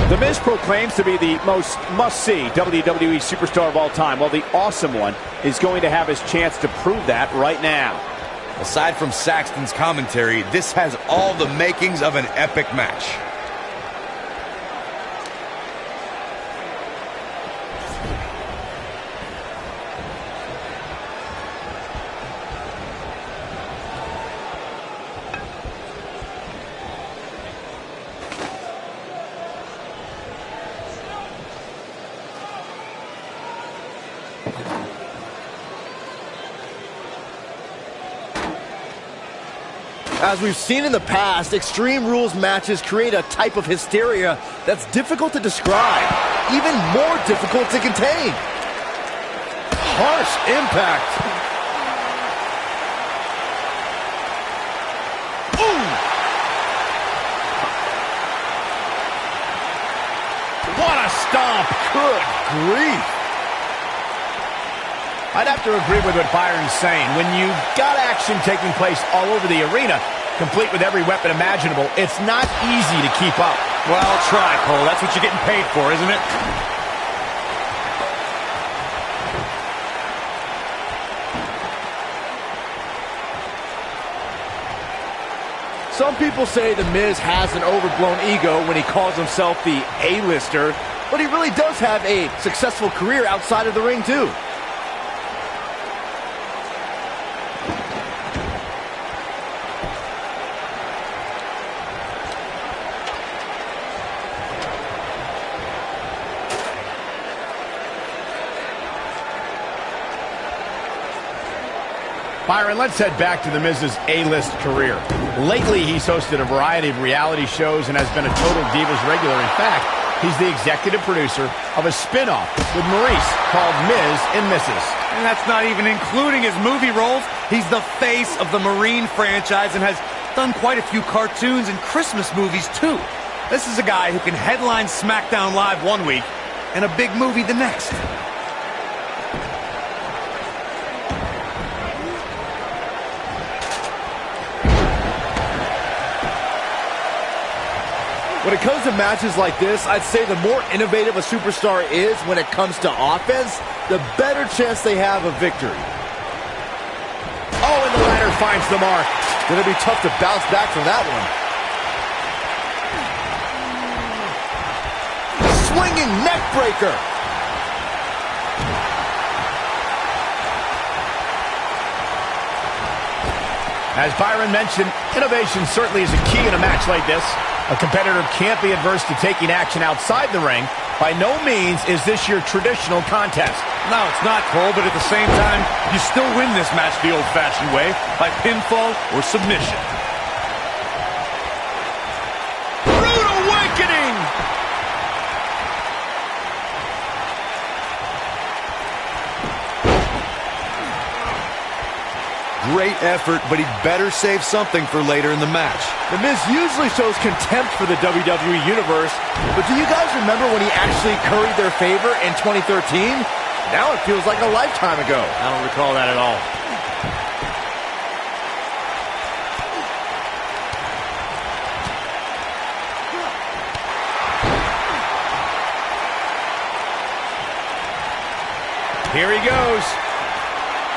The Miz proclaims to be the most must-see WWE superstar of all time. Well, the awesome one is going to have his chance to prove that right now. Aside from Saxton's commentary, this has all the makings of an epic match. As we've seen in the past, Extreme Rules matches create a type of hysteria that's difficult to describe, even more difficult to contain. Harsh impact. Ooh. What a stomp. Good grief. I'd have to agree with what Byron's saying. When you've got action taking place all over the arena, complete with every weapon imaginable, it's not easy to keep up. Well, try, Cole. That's what you're getting paid for, isn't it? Some people say The Miz has an overblown ego when he calls himself the A-lister, but he really does have a successful career outside of the ring, too. Byron, let's head back to The Miz's A-list career. Lately, he's hosted a variety of reality shows and has been a Total Divas regular. In fact, he's the executive producer of a spin-off with Maurice called Miz and Mrs. And that's not even including his movie roles. He's the face of the Marine franchise and has done quite a few cartoons and Christmas movies, too. This is a guy who can headline SmackDown Live one week and a big movie the next. When it comes to matches like this, I'd say the more innovative a superstar is when it comes to offense, the better chance they have of victory. Oh, and the ladder finds the mark. Gonna be tough to bounce back from that one. Swinging neck breaker. As Byron mentioned, innovation certainly is a key in a match like this. A competitor can't be adverse to taking action outside the ring. By no means is this your traditional contest. No, it's not, Cole, but at the same time, you still win this match the old-fashioned way, by pinfall or submission. Rude awakening! Great effort, but he'd better save something for later in the match. The Miz usually shows contempt for the WWE Universe, but do you guys remember when he actually curried their favor in 2013? Now it feels like a lifetime ago. I don't recall that at all. Here he goes.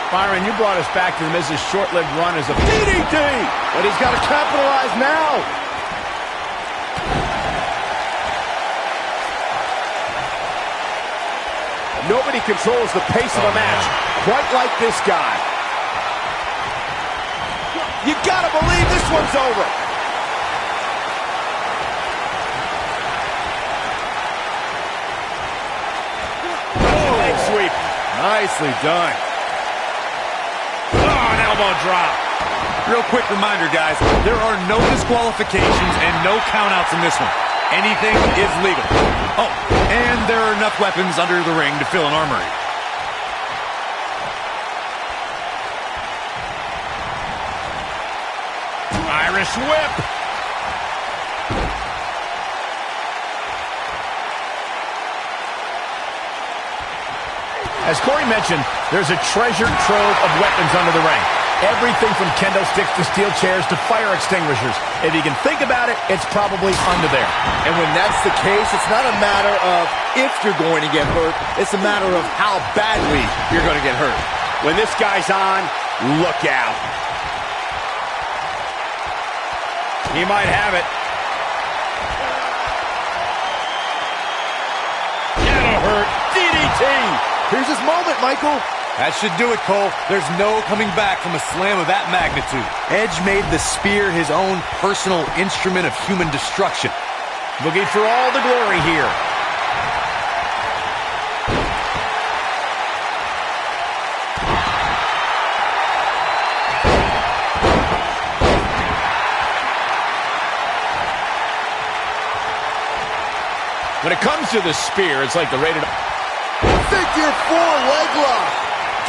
Byron, you brought us back to The Miz's short-lived run as a DDT, but he's got to capitalize now. Nobody controls the pace of a match quite like this guy. You gotta believe this one's over. Oh, leg sweep. Nicely done. Elbow drop. Real quick reminder, guys, there are no disqualifications and no countouts in this one. Anything is legal. Oh, and there are enough weapons under the ring to fill an armory. Irish whip. As Corey mentioned, there's a treasure trove of weapons under the ring. Everything from kendo sticks to steel chairs to fire extinguishers. If you can think about it, it's probably under there. And when that's the case, it's not a matter of if you're going to get hurt. It's a matter of how badly you're going to get hurt. When this guy's on, look out. He might have it. That'll hurt. DDT. Here's his moment, Michael. That should do it, Cole. There's no coming back from a slam of that magnitude. Edge made the spear his own personal instrument of human destruction. Looking for all the glory here. When it comes to the spear, it's like the rated... Figure 4 leg lock.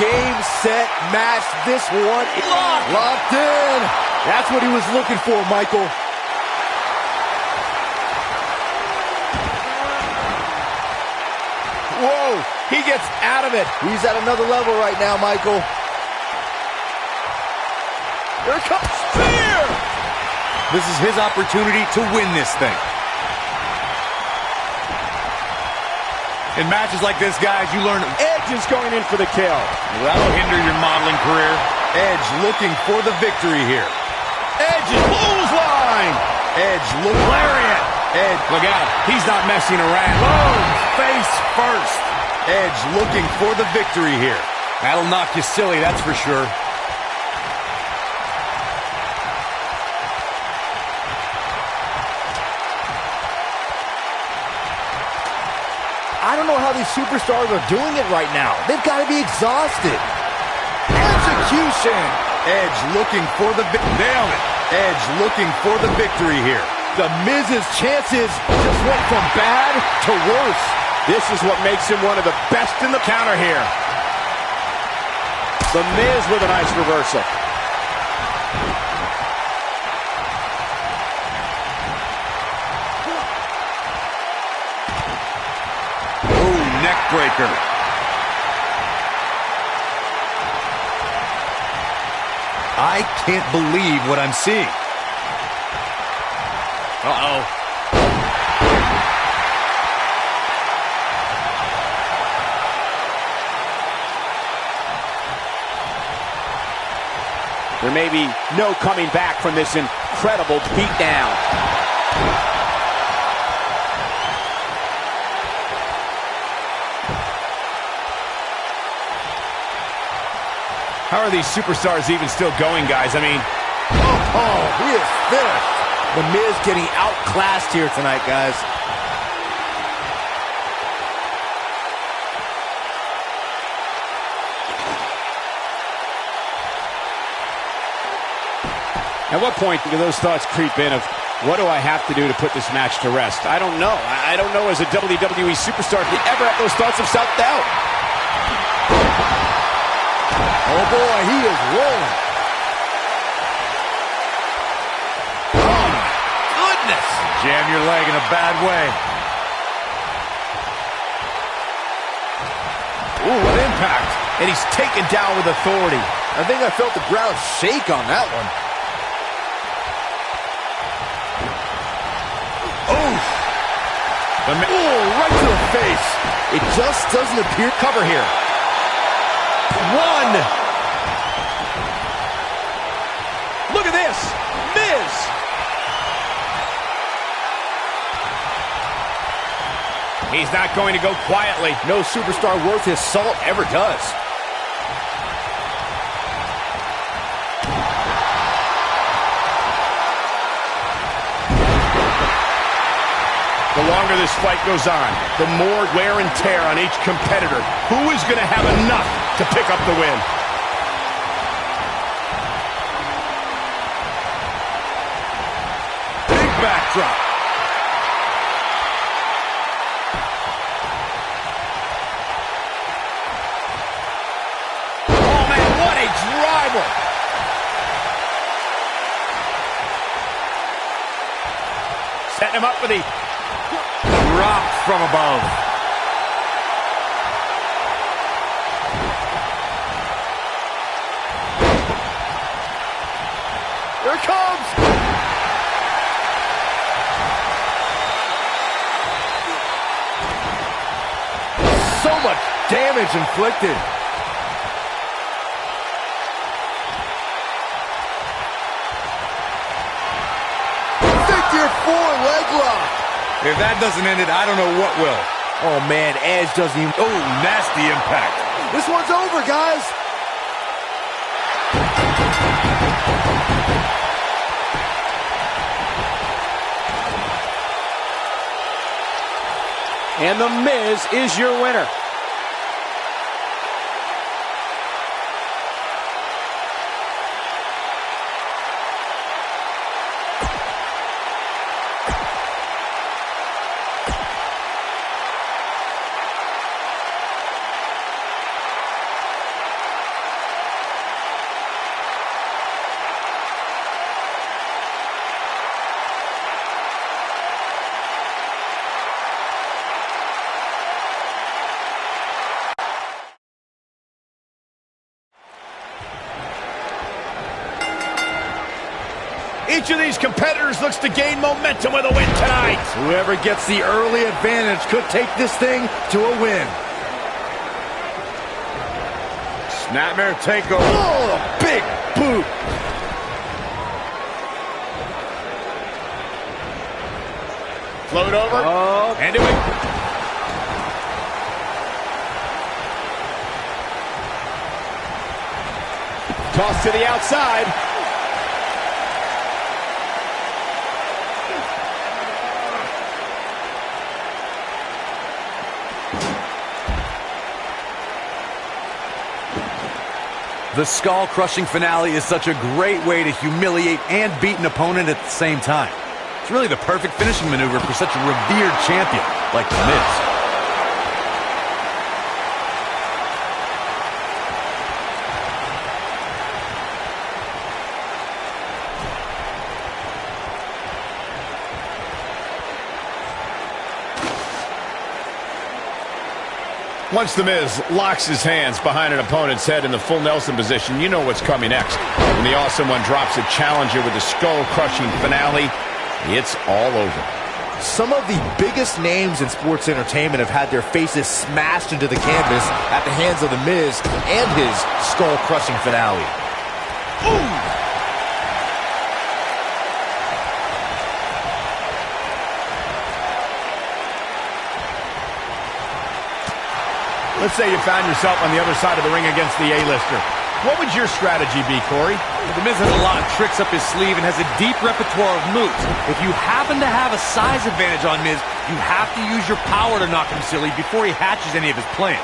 Game, set, match. This one is locked in. That's what he was looking for, Michael. Whoa, he gets out of it. He's at another level right now, Michael. Here it comes. Spear! This is his opportunity to win this thing. In matches like this, guys, you learn Edge is going in for the kill. that'll hinder your modeling career. Edge looking for the victory here. Edge is clothesline. Edge looking... Lariat. Edge, Look out. He's not messing around. boom, face first. Edge looking for the victory here. That'll knock you silly, that's for sure. I don't know how these superstars are doing it right now. They've got to be exhausted. Execution. Edge looking for the nailed it. Edge looking for the victory here. The Miz's chances just went from bad to worse. This is what makes him one of the best in the counter here. The Miz with a nice reversal. Neck breaker. I can't believe what I'm seeing. Uh-oh. There may be no coming back from this incredible beatdown. How are these superstars even still going, guys? I mean... Oh, he is finished. The Miz getting outclassed here tonight, guys. At what point do those thoughts creep in of, what do I have to do to put this match to rest? I don't know. I don't know as a WWE superstar if you ever have those thoughts of self-doubt. Oh, boy, he is rolling. Oh, my goodness. Jam your leg in a bad way. Ooh, what impact. And he's taken down with authority. I think I felt the ground shake on that one. Oh, right to the face. It just doesn't appear. Cover here. One. Look at this. Miz. He's not going to go quietly. No superstar worth his salt ever does. The longer this fight goes on, the more wear and tear on each competitor. Who is going to have enough to pick up the win? Big backdrop. Oh, man, what a driver! Setting him up for the Drop from above. Here it comes! So much damage inflicted. Figure 4 leg lock. If that doesn't end it, I don't know what will. Oh man, Edge doesn't even... Oh, nasty impact. This one's over, guys. And The Miz is your winner. Each of these competitors looks to gain momentum with a win tonight. Whoever gets the early advantage could take this thing to a win. Snapmare takeover. Oh, a big boot. Float over. Oh, And do it. Toss to the outside. The skull-crushing finale is such a great way to humiliate and beat an opponent at the same time. It's really the perfect finishing maneuver for such a revered champion like The Miz. Once The Miz locks his hands behind an opponent's head in the full Nelson position, you know what's coming next. When the Awesome One drops a challenger with a skull-crushing finale, it's all over. some of the biggest names in sports entertainment have had their faces smashed into the canvas at the hands of The Miz and his skull-crushing finale. Ooh! Let's say you found yourself on the other side of the ring against the A-lister. What would your strategy be, Corey? The Miz has a lot of tricks up his sleeve and has a deep repertoire of moves. If you happen to have a size advantage on Miz, you have to use your power to knock him silly before he hatches any of his plans.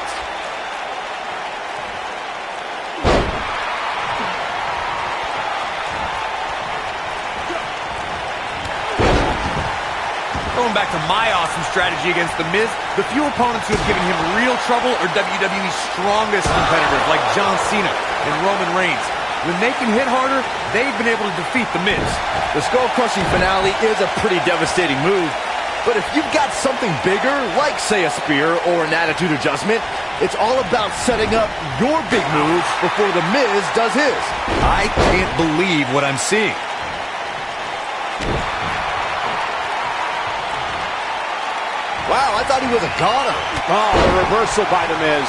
Going back to my awesome strategy against The Miz, the few opponents who have given him real trouble are WWE's strongest competitors like John Cena and Roman Reigns. When they can hit harder, they've been able to defeat The Miz. The skull-crushing finale is a pretty devastating move, but if you've got something bigger, like, say, a spear or an attitude adjustment, it's all about setting up your big moves before The Miz does his. I can't believe what I'm seeing. Wow, I thought he was a goner. Oh, the reversal by The Miz.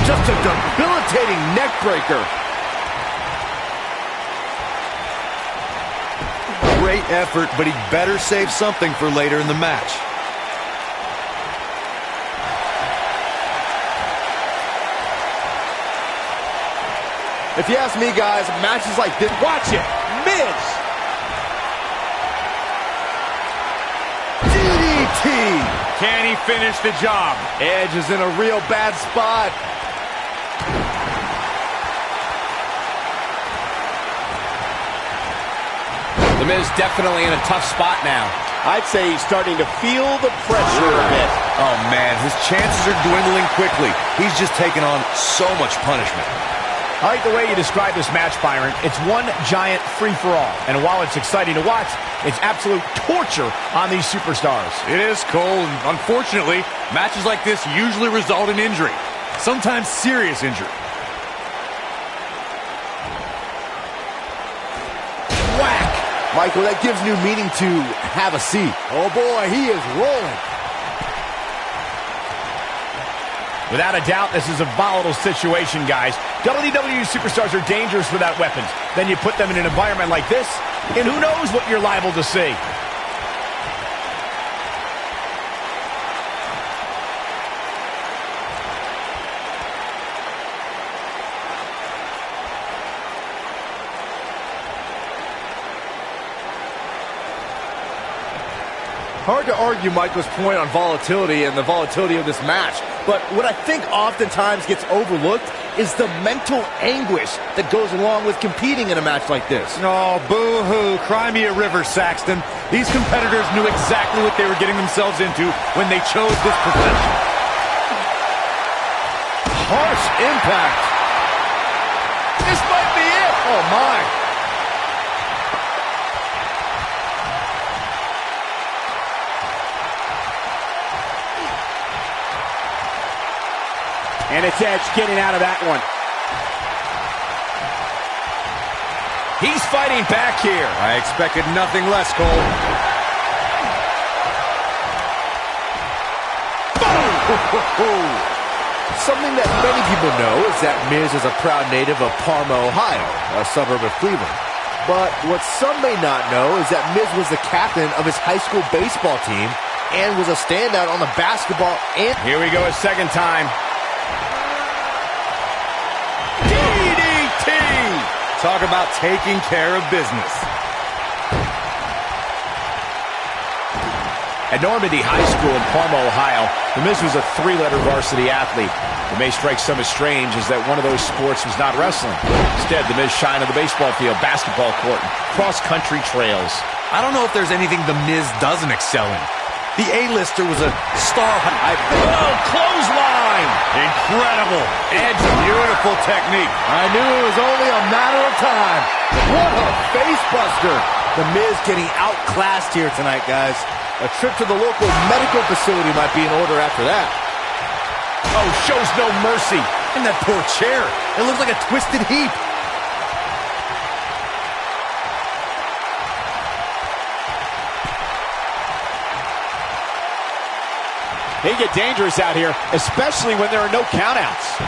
Just a debilitating neck breaker. Great effort, but he better save something for later in the match. If you ask me, guys, matches like this, watch it. Miz. Can he finish the job? Edge is in a real bad spot. The Miz definitely in a tough spot now. I'd say he's starting to feel the pressure a bit. Oh, man, his chances are dwindling quickly. He's just taken on so much punishment. I like the way you describe this match, Byron. It's one giant free-for-all. And while it's exciting to watch, it's absolute torture on these superstars. It is, Cole, and unfortunately, matches like this usually result in injury. Sometimes serious injury. Michael, that gives new meaning to have a seat. Oh boy, he is rolling. Without a doubt, this is a volatile situation, guys. WWE superstars are dangerous without weapons. Then you put them in an environment like this, and who knows what you're liable to see. Hard to argue Michael's point on volatility and the volatility of this match, but what I think oftentimes gets overlooked is the mental anguish that goes along with competing in a match like this. Oh, boo-hoo. Cry me a river, Saxton. These competitors knew exactly what they were getting themselves into when they chose this profession. Harsh impact. This might be it. Oh, my. And it's Edge getting out of that one. He's fighting back here. I expected nothing less, Cole. Boom! Something that many people know is that Miz is a proud native of Parma, Ohio, a suburb of Cleveland. But what some may not know is that Miz was the captain of his high school baseball team and was a standout on the basketball and... Here we go a second time. Talk about taking care of business. At Normandy High School in Parma, Ohio, The Miz was a three-letter varsity athlete. What may strike some as strange is that one of those sports was not wrestling. Instead, The Miz shined on the baseball field, basketball court, and cross-country trails. I don't know if there's anything The Miz doesn't excel in. The A-lister was a star. Oh, clothesline! Incredible. Edge, beautiful technique. I knew it was only a matter of time. What a face buster. The Miz getting outclassed here tonight, guys. A trip to the local medical facility might be in order after that. Oh, shows no mercy. And that poor chair. It looks like a twisted heap. They get dangerous out here, especially when there are no countouts.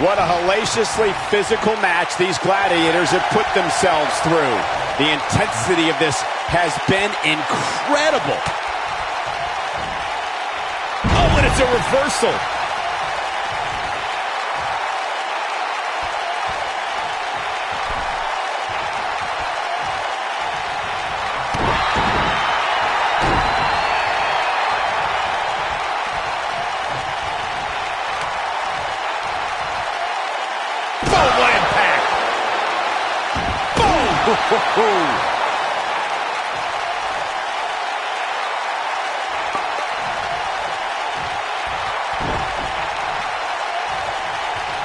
What a hellaciously physical match these gladiators have put themselves through. The intensity of this has been incredible. Oh, and it's a reversal.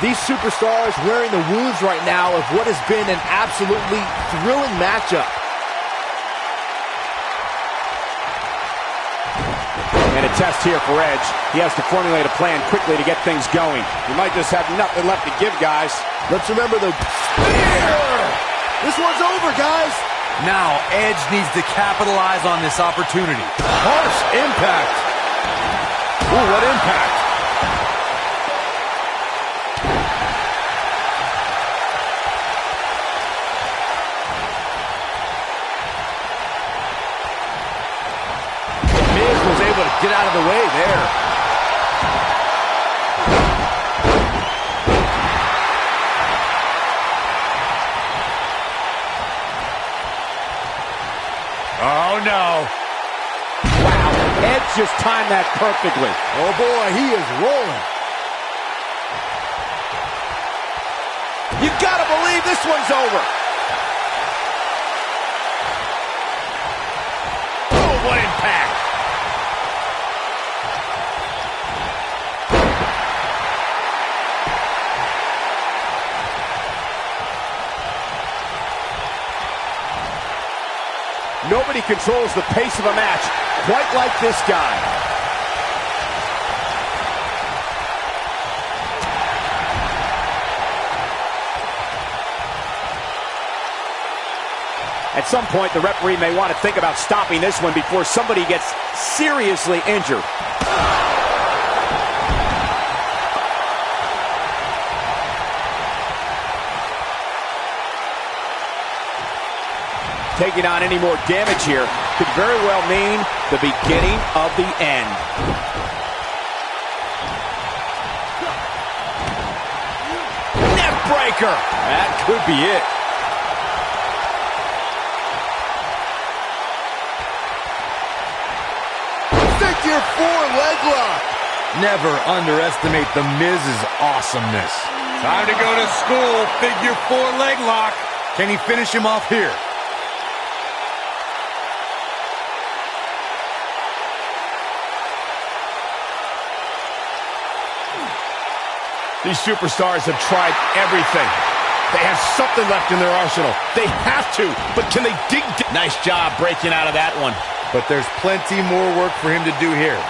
These superstars wearing the wounds right now of what has been an absolutely thrilling matchup. And a test here for Edge. He has to formulate a plan quickly to get things going. He might just have nothing left to give, guys. Let's remember the spear! This one's over, guys! Now, Edge needs to capitalize on this opportunity. Harsh impact. Ooh, what impact. Miz was able to get out of the way there. Oh, no. Wow, Edge just timed that perfectly. Oh, boy, he is rolling. You gotta believe this one's over. Oh, what impact. Nobody controls the pace of a match quite like this guy. At some point, the referee may want to think about stopping this one before somebody gets seriously injured. Taking on any more damage here could very well mean the beginning of the end. Neck breaker. That could be it. Figure four leg lock. Never underestimate the Miz's awesomeness. Time to go to school. Figure four leg lock. Can he finish him off here? These superstars have tried everything. They have something left in their arsenal. They have to, but can they dig deep? Nice job breaking out of that one. But there's plenty more work for him to do here.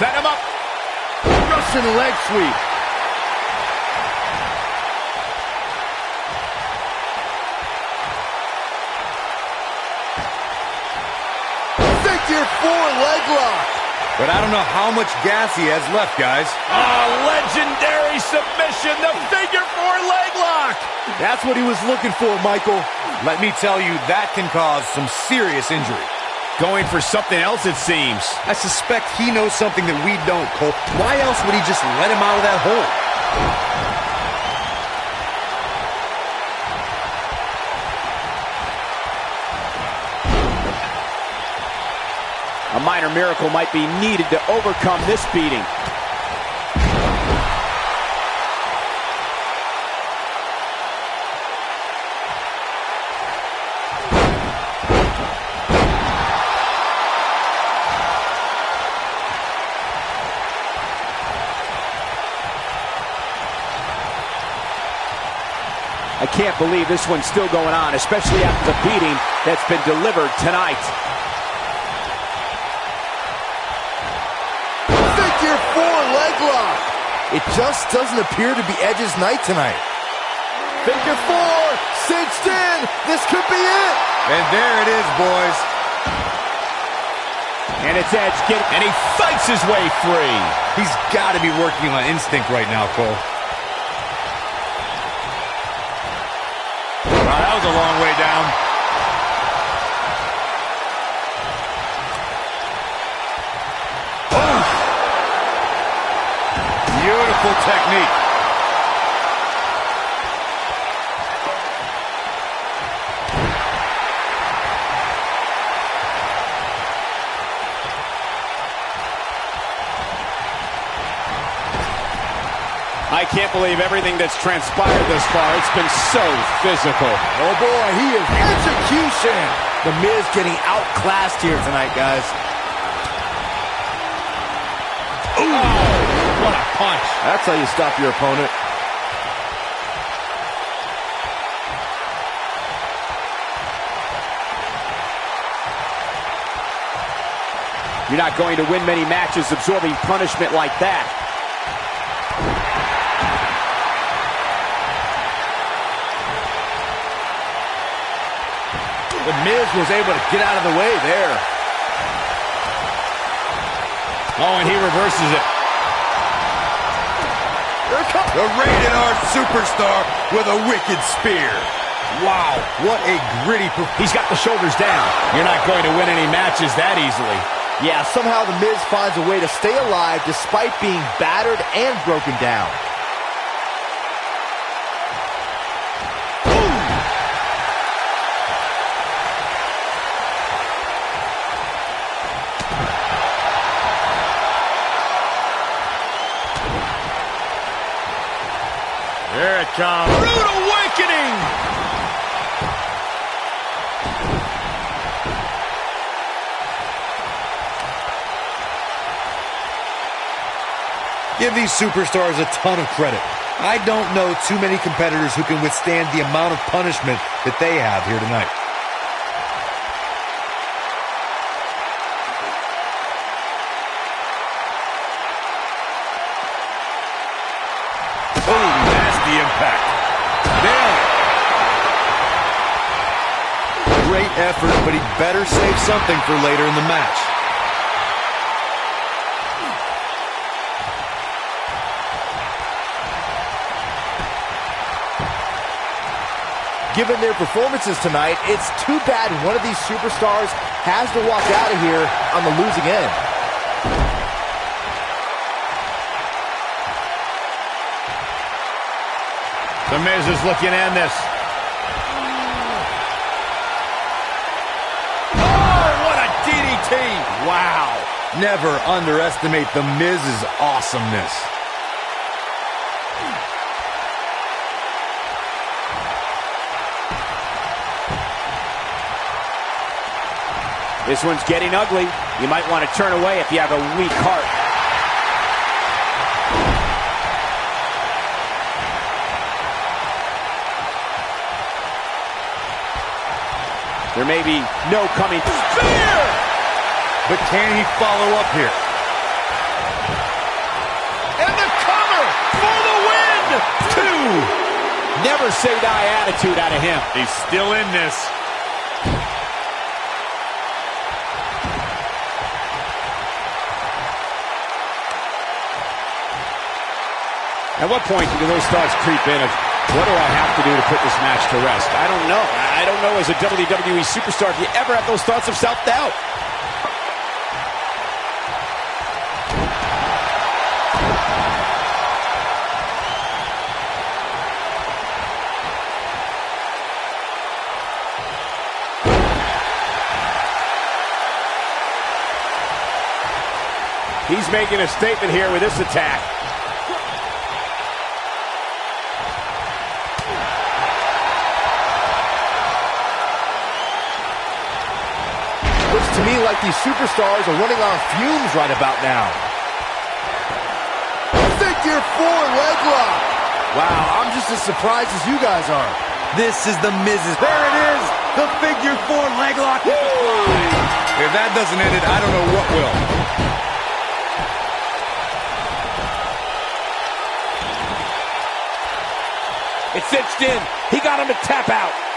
Set him up. Russian leg sweep. Figure four leg lock. But I don't know how much gas he has left, guys. Legendary submission, the figure four leg lock. That's what he was looking for, Michael. Let me tell you, that can cause some serious injury. Going for something else, it seems. I suspect he knows something that we don't, Cole. Why else would he just let him out of that hole? A minor miracle might be needed to overcome this beating. I can't believe this one's still going on, especially after the beating that's been delivered tonight. Figure four leg lock. It just doesn't appear to be Edge's night tonight. Figure four, cinched in. This could be it. And there it is, boys. And it's Edge and he fights his way free. He's got to be working on instinct right now, Cole. Wow, that was a long way down. Oh. Beautiful technique. I can't believe everything that's transpired thus far. It's been so physical. Oh boy, he is execution. The Miz getting outclassed here tonight, guys. Ooh, what a punch. That's how you stop your opponent. You're not going to win many matches absorbing punishment like that. The Miz was able to get out of the way there. Oh, and he reverses it. The Rated R Superstar with a wicked spear. Wow, what a gritty performance. He's got the shoulders down. You're not going to win any matches that easily. Yeah, somehow the Miz finds a way to stay alive despite being battered and broken down. Here it comes. Rude awakening! Give these superstars a ton of credit. I don't know too many competitors who can withstand the amount of punishment that they have here tonight. impact. Nailed it. Great effort, but he better save something for later in the match. Given their performances tonight, it's too bad one of these superstars has to walk out of here on the losing end. The Miz is looking to end this. Oh, what a DDT! Wow. Never underestimate the Miz's awesomeness. This one's getting ugly. You might want to turn away if you have a weak heart. There may be no coming. Spear! But can he follow up here? And the cover for the win! 2. Never say die attitude out of him. He's still in this. At what point do those thoughts creep in of, what do I have to do to put this match to rest? I don't know. I don't know as a WWE superstar if you ever have those thoughts of self-doubt. He's making a statement here with this attack. Looks to me like these superstars are running on fumes right about now. Figure 4 leg lock. Wow, I'm just as surprised as you guys are. This is the Miz's. There it is! The figure 4 leg lock is applied. If that doesn't end it, I don't know what will. It's cinched in. He got him to tap out.